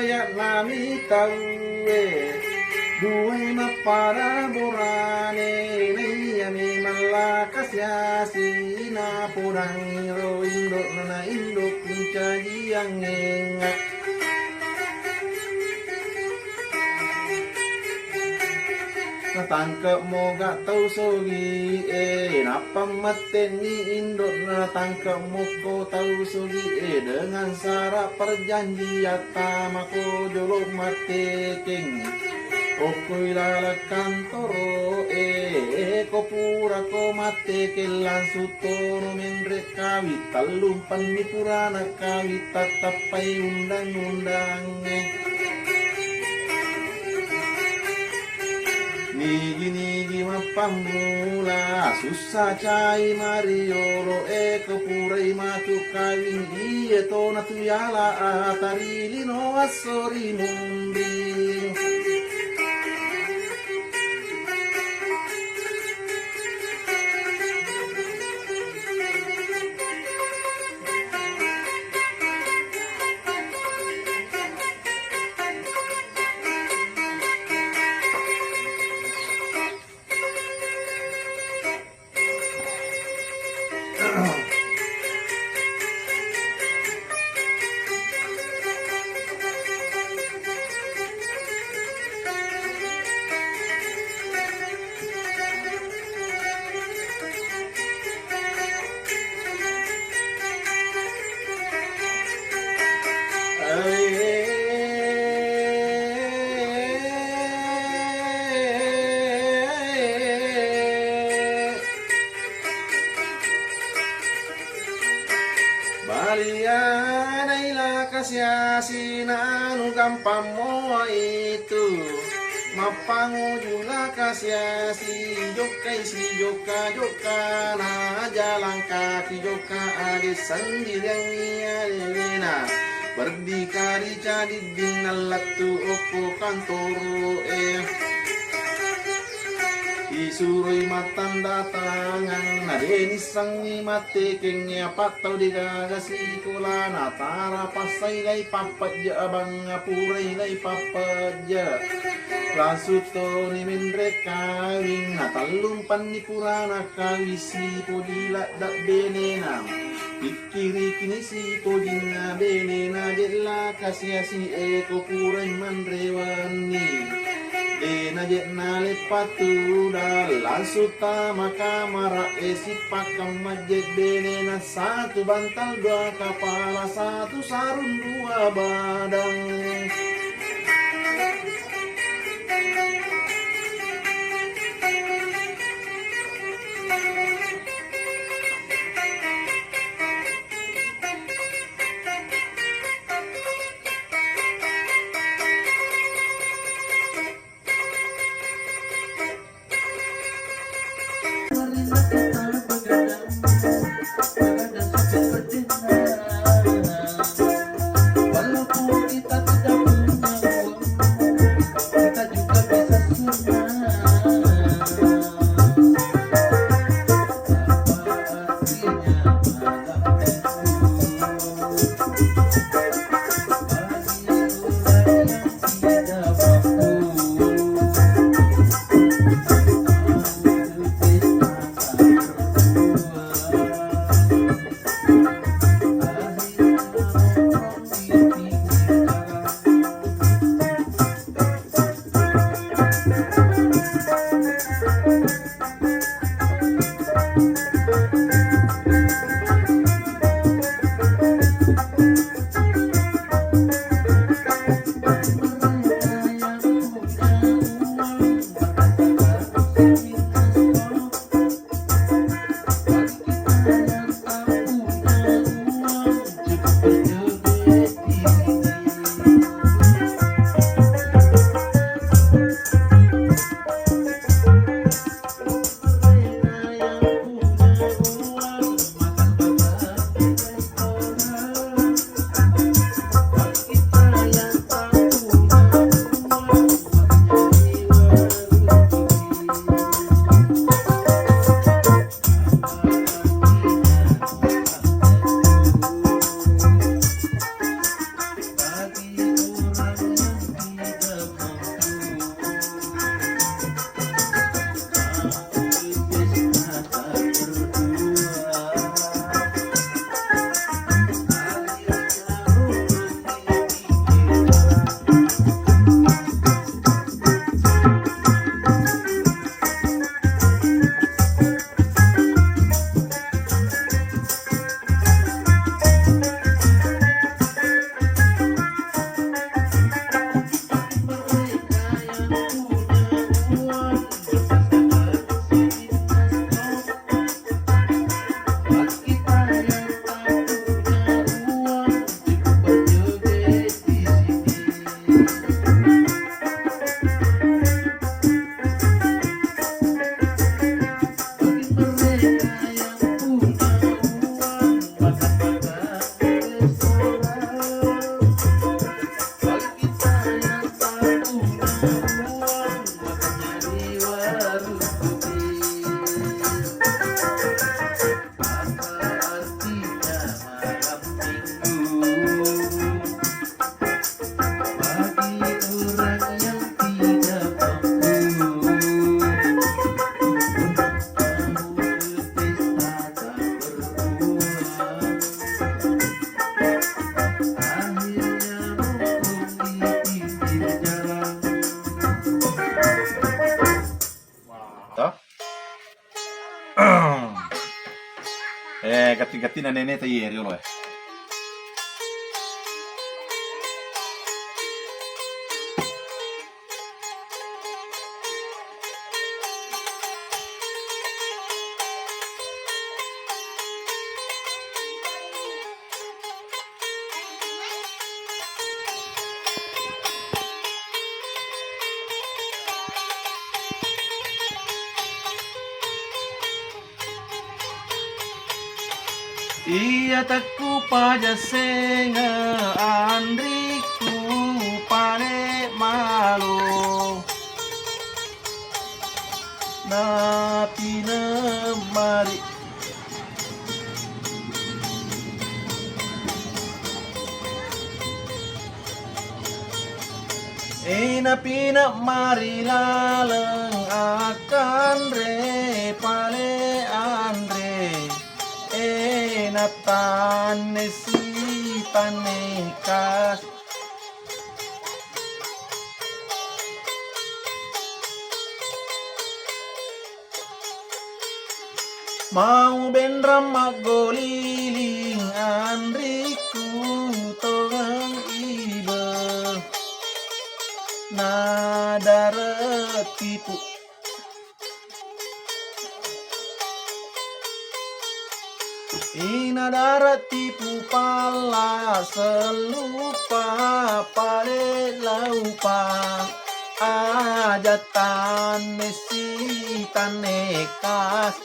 bayak nami tawe duwe mapara borane nayami malakas yasi na purang iro indok na indok kuncaji yang engak natangkap mo gak tau sogi napam maten ni indok natangkap mo ko tau sogi dengan syarat perjanjian tamako jolok mate king okoy lalakan toro ko pura ko mate kelan sutono mendre kawit talumpan ni purana kawit tatapay undang-undang nigi mapamula susah cai mariolo ko purai matu kawin iya to natuyala atari lino asori mumbing Balianay lakas yasin anu gampang mo itu mapanguju lakas yasi jokai si joka na jalan kaki joka ade sendirian nialena berdikari jadi dinalatu opo kantoro isuroi matan datangan nadeni sangi mate kengnya patau digagasi kula natara pasai lai papaja abang apurai lai papaja lasuto ni mendre kawing natalum pani purana kawisi podila dak benena pikiri kini si podina benena jela kasiasi eko purai mandrewani na jet na lepatu dalan suta maka mara esi pakam majet bene na satu bantal dua kepala satu sarung dua badang walaupun kita tidak gattina neneta ieri lo è. Ia teku pajasenga andriku pane malu na pina mari na pina mari laleng akan re pale andre natane si tanekas mau benram magoliling andriku togang ibe nadara tipu ina darat tipu pala selupa pare laupa ajatan mesi tanekas